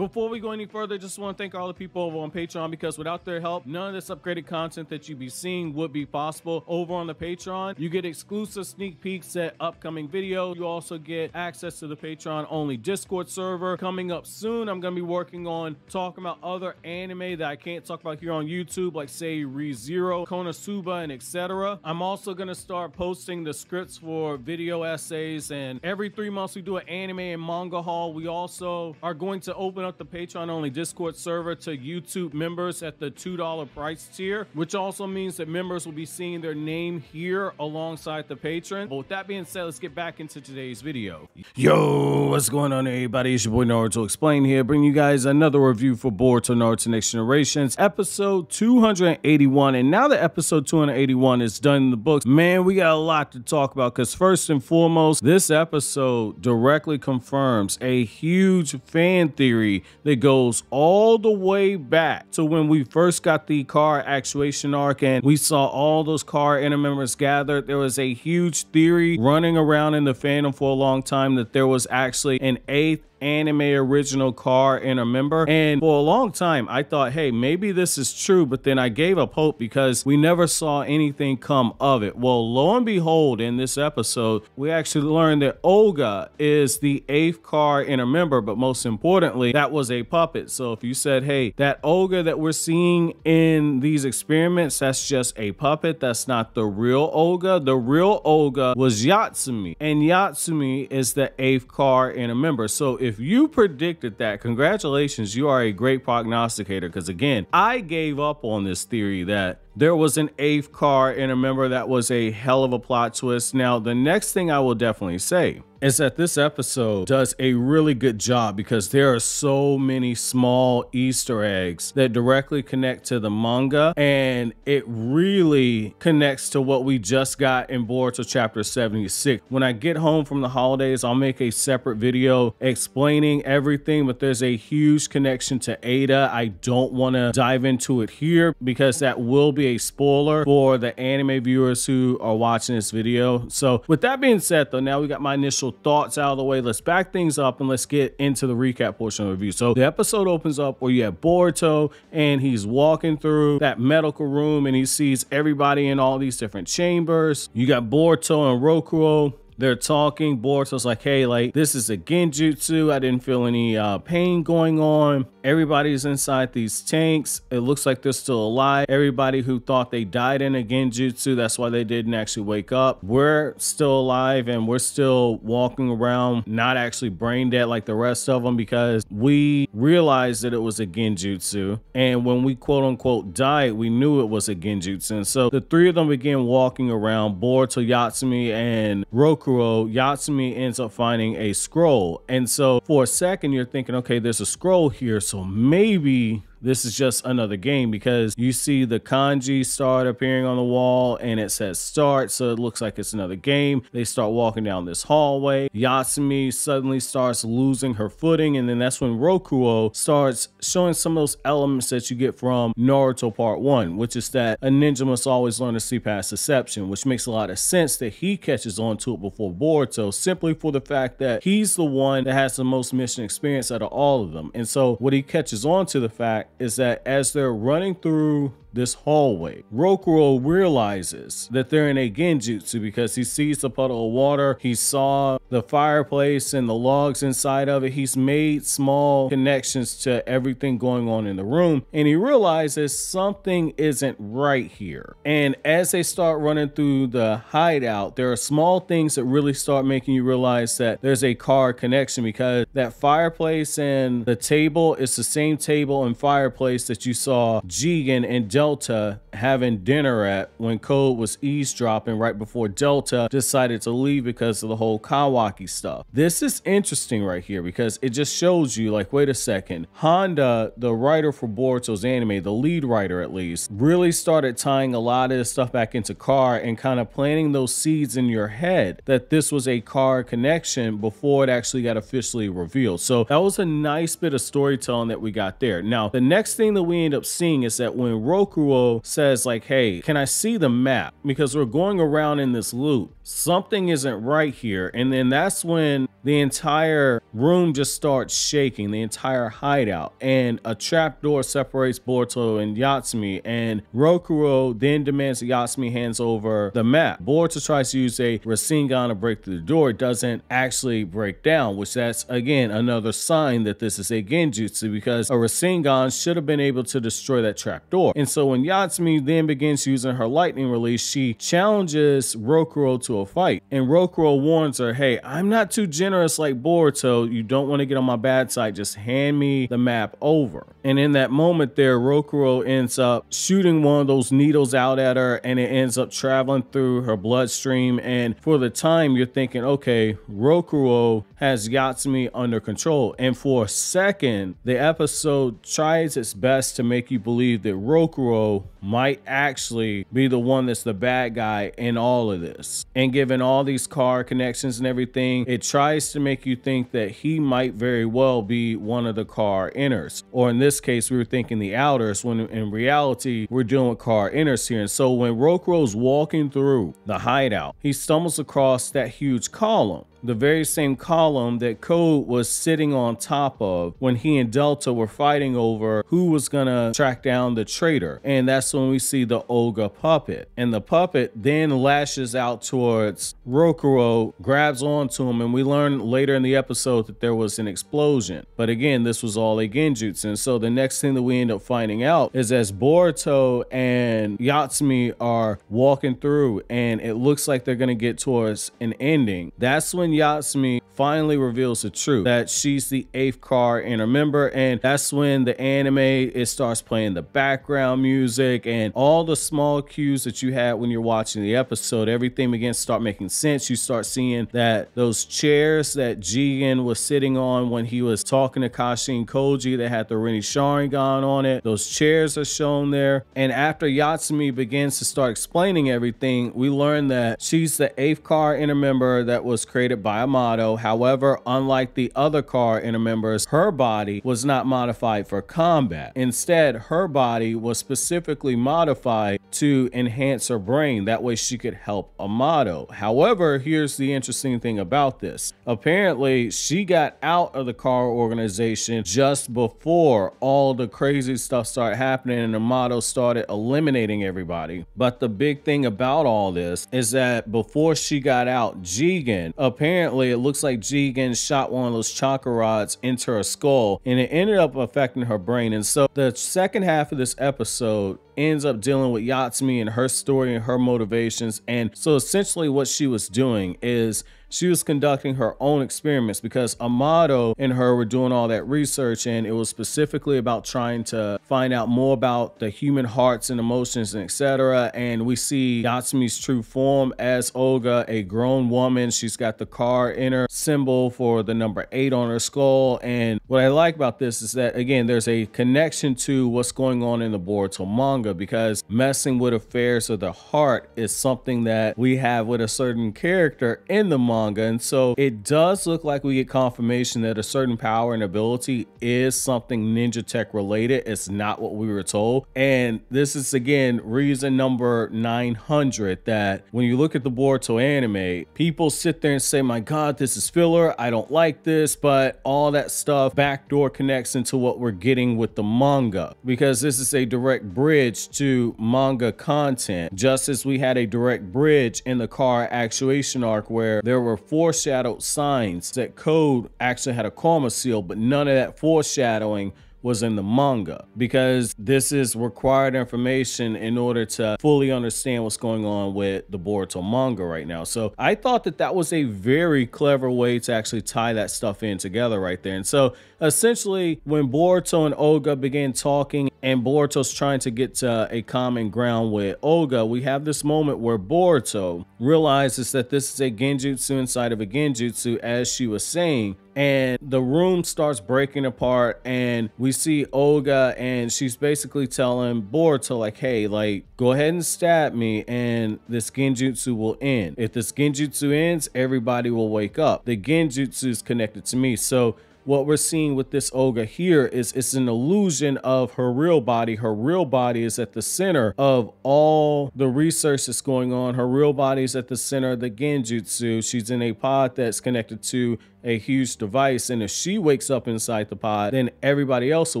Before we go any further, just want to thank all the people over on Patreon, because without their help, none of this upgraded content that you'd be seeing would be possible. Over on the Patreon, you get exclusive sneak peeks at upcoming videos. You also get access to the Patreon only Discord server. Coming up soon, I'm going to be working on talking about other anime that I can't talk about here on YouTube, like say ReZero, Konosuba, and etc. I'm also going to start posting the scripts for video essays, and every 3 months we do an anime and manga haul. We also are going to open up the Patreon only Discord server to YouTube members at the $2 price tier, which also means that members will be seeing their name here alongside the patron. But with that being said, let's get back into today's video. Yo, what's going on, everybody? It's your boy Naruto Explain here, bringing you guys another review for Boruto Naruto Next Generations, episode 281. And now that episode 281 is done in the books, man, we got a lot to talk about, because first and foremost, this episode directly confirms a huge fan theory that goes all the way back to when we first got the car actuation arc and we saw all those car inner members gathered. There was a huge theory running around in the fandom for a long time that there was actually an 8th anime original car in a member, and for a long time I thought, hey, maybe this is true, but then I gave up hope because we never saw anything come of it. Well, lo and behold, in this episode we actually learned that Olga is the 8th car in a member, but most importantly, that was a puppet. So if you said, hey, that Olga that we're seeing in these experiments, that's just a puppet, that's not the real Olga. The real Olga was Yatsumi, and Yatsumi is the 8th car in a member. So if you predicted that, congratulations, you are a great prognosticator, because again, I gave up on this theory that there was an 8th car in a member. That was a hell of a plot twist. Now, the next thing I will definitely say is that this episode does a really good job, because there are so many small Easter eggs that directly connect to the manga, and it really connects to what we just got in Boruto chapter 76. When I get home from the holidays, I'll make a separate video explaining everything, but there's a huge connection to Ada. I don't want to dive into it here because that will be a spoiler for the anime viewers who are watching this video. So with that being said, though, now we got my initial thoughts out of the way. Let's back things up and let's get into the recap portion of the review. So the episode opens up where you have Boruto, and he's walking through that medical room and he sees everybody in all these different chambers. You got Boruto and Rokuo. They're talking. Boruto's like, hey, like, this is a genjutsu. I didn't feel any pain going on. Everybody's inside these tanks. It looks like they're still alive. Everybody who thought they died in a genjutsu, that's why they didn't actually wake up. We're still alive and we're still walking around, not actually brain dead like the rest of them, because we realized that it was a genjutsu. And when we quote unquote died, we knew it was a genjutsu. And so the three of them began walking around, Boruto, Yatsumi, and Roku. Yatsumi ends up finding a scroll, and so for a second you're thinking, okay, there's a scroll here, so maybe this is just another game, because you see the kanji start appearing on the wall and it says start, so it looks like it's another game. They start walking down this hallway. Yatsumi suddenly starts losing her footing, and then that's when Rokuo starts showing some of those elements that you get from Naruto Part 1, which is that a ninja must always learn to see past deception, which makes a lot of sense that he catches on to it before Boruto, simply for the fact that he's the one that has the most mission experience out of all of them. And so what he catches on to the fact is that as they're running through this hallway, Rokuo realizes that they're in a genjutsu, because he sees the puddle of water, he saw the fireplace and the logs inside of it. He's made small connections to everything going on in the room, and he realizes something isn't right here. And as they start running through the hideout, there are small things that really start making you realize that there's a car connection, because that fireplace and the table is the same table and fireplace that you saw Jigen and Delta having dinner at when Code was eavesdropping right before Delta decided to leave because of the whole Kawaki stuff. This is interesting right here, because it just shows you, like, wait a second, Honda, the writer for Boruto's anime, the lead writer at least, really started tying a lot of this stuff back into car and kind of planting those seeds in your head that this was a car connection before it actually got officially revealed. So that was a nice bit of storytelling that we got there. Now, the next thing that we end up seeing is that when Roku Rokuo says like, hey, can I see the map? Because we're going around in this loop. Something isn't right here. And then that's when the entire room just starts shaking, the entire hideout, and a trapdoor separates Boruto and Yatsumi, and Rokuo then demands that Yatsumi hands over the map. Boruto tries to use a Rasengan to break through the door. It doesn't actually break down, which that's again another sign that this is a Genjutsu, because a Rasengan should have been able to destroy that trapdoor. And so when Yatsumi then begins using her lightning release, she challenges Rokuo to a fight, and Rokuo warns her, hey, I'm not too generous like Boruto. You don't want to get on my bad side. Just hand me the map over. And in that moment there, Rokuo ends up shooting one of those needles out at her, and it ends up traveling through her bloodstream. And for the time, you're thinking, okay, Rokuo has Yatsumi under control. And for a second, the episode tries its best to make you believe that Rokuo might actually be the one that's the bad guy in all of this. And given all these car connections and everything, it tries to make you think that he might very well be one of the car inners. Or in this case, we were thinking the outers, when in reality, we're dealing with car inners here. And so when Rokuo's walking through the hideout, he stumbles across that huge column. The very same column that Code was sitting on top of when he and Delta were fighting over who was gonna track down the traitor. And that's when we see the Olga puppet. And the puppet then lashes out towards Rokuo, grabs onto him, and we learn later in the episode that there was an explosion. But again, this was all a Genjutsu. And so the next thing that we end up finding out is as Boruto and Yatsumi are walking through and it looks like they're gonna get towards an ending, that's when Yatsumi finally reveals the truth, that she's the 8th car inner member. And that's when the anime, it starts playing the background music and all the small cues that you had when you're watching the episode, everything begins to start making sense. You start seeing that those chairs that Jigen was sitting on when he was talking to Kashin Koji, that had the Rini Sharingan on it, those chairs are shown there. And after Yatsumi begins to start explaining everything, we learn that she's the 8th car inner member that was created by Amato. However, unlike the other car inner members, her body was not modified for combat. Instead, her body was specifically modified to enhance her brain. That way she could help Amato. However, here's the interesting thing about this. Apparently, she got out of the car organization just before all the crazy stuff started happening and Amato started eliminating everybody. But the big thing about all this is that before she got out, Jigen, apparently it looks like Jigen shot one of those chakra rods into her skull and it ended up affecting her brain. And so the second half of this episode ends up dealing with Yatsumi and her story and her motivations. And so essentially what she was doing is she was conducting her own experiments, because Amato and her were doing all that research, and it was specifically about trying to find out more about the human hearts and emotions and etc. And we see Yatsumi's true form as Olga, a grown woman. She's got the car inner symbol for the number 8 on her skull. And what I like about this is that, again, there's a connection to what's going on in the Boruto manga, because messing with affairs of the heart is something that we have with a certain character in the manga. And so it does look like we get confirmation that a certain power and ability is something ninja tech related. It's not what we were told. And this is, again, reason number 900 that when you look at the Boruto anime, people sit there and say, my God, this is filler. I don't like this. But all that stuff backdoor connects into what we're getting with the manga, because this is a direct bridge to manga content, just as we had a direct bridge in the car actuation arc where there were foreshadowed signs that Code actually had a karma seal, but none of that foreshadowing was in the manga, because this is required information in order to fully understand what's going on with the Boruto manga right now. So I thought that that was a very clever way to actually tie that stuff in together right there. And so essentially when Boruto and Olga began talking and Boruto's trying to get to a common ground with Olga, we have this moment where Boruto realizes that this is a Genjutsu inside of a Genjutsu, as she was saying, and the room starts breaking apart and we see Olga and she's basically telling Boruto like, hey, like, go ahead and stab me and this Genjutsu will end. If this Genjutsu ends, everybody will wake up. The Genjutsu is connected to me. So what we're seeing with this Olga here is it's an illusion of her real body. Her real body is at the center of all the research that's going on. Her real body is at the center of the Genjutsu. She's in a pod that's connected to a huge device, and if she wakes up inside the pod, then everybody else will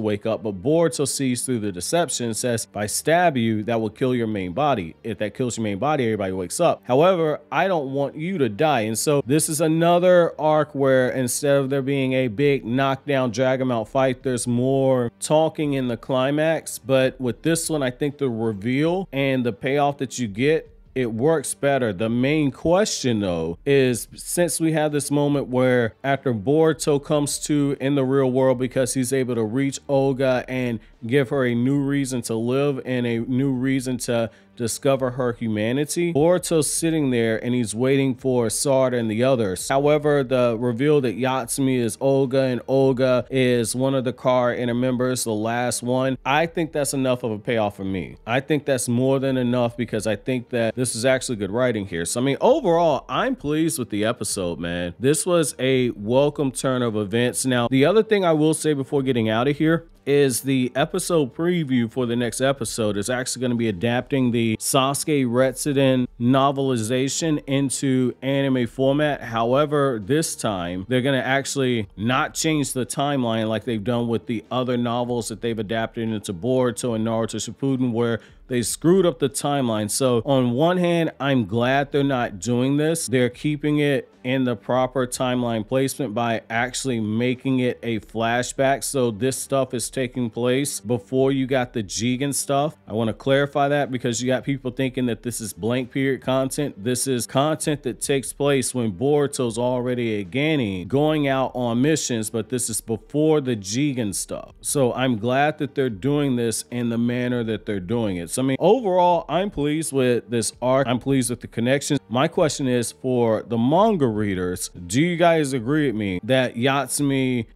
wake up. But Boruto sees through the deception and says, if I stab you, that will kill your main body. If that kills your main body, everybody wakes up. However, I don't want you to die. And so this is another arc where instead of there being a big knockdown, drag 'em out fight, there's more talking in the climax. But with this one, I think the reveal and the payoff that you get, it works better. The main question though is, since we have this moment where after Boruto comes to in the real world because he's able to reach Olga and give her a new reason to live and a new reason to discover her humanity, Boruto's sitting there and he's waiting for Sarda and the others. However, the reveal that Yatsumi is Olga and Olga is one of the car inner members, the last one, I think that's enough of a payoff for me. I think that's more than enough because I think that this is actually good writing here. So I mean, overall, I'm pleased with the episode, man. This was a welcome turn of events. Now, the other thing I will say before getting out of here is the episode preview for the next episode is actually going to be adapting the Sasuke Retsuden novelization into anime format. However, this time they're going to actually not change the timeline like they've done with the other novels that they've adapted into Boruto and Naruto Shippuden, where they screwed up the timeline. So on one hand, I'm glad they're not doing this. They're keeping it in the proper timeline placement by actually making it a flashback. So this stuff is taking place before you got the Jigen stuff. I want to clarify that because you got people thinking that this is blank period content. This is content that takes place when Boruto's already a Genin going out on missions, but this is before the Jigen stuff. So I'm glad that they're doing this in the manner that they're doing it. So I mean, overall, I'm pleased with this arc. I'm pleased with the connections. My question is for the manga readers, do you guys agree with me that Yatsumi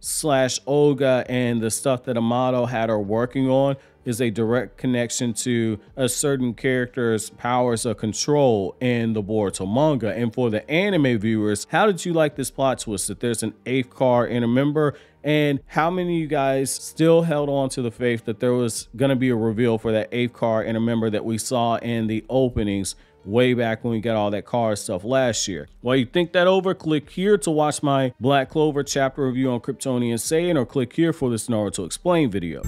/ Olga and the stuff that Amato had her working on is a direct connection to a certain character's powers of control in the Boruto manga? And for the anime viewers, how did you like this plot twist that there's an 8th car inner member? And how many of you guys still held on to the faith that there was going to be a reveal for that 8th car inner member that we saw in the openings way back when we got all that car stuff last year? While you think that over, click here to watch my Black Clover chapter review on Kryptonian Saiyan, or click here for this Naruto Explained video.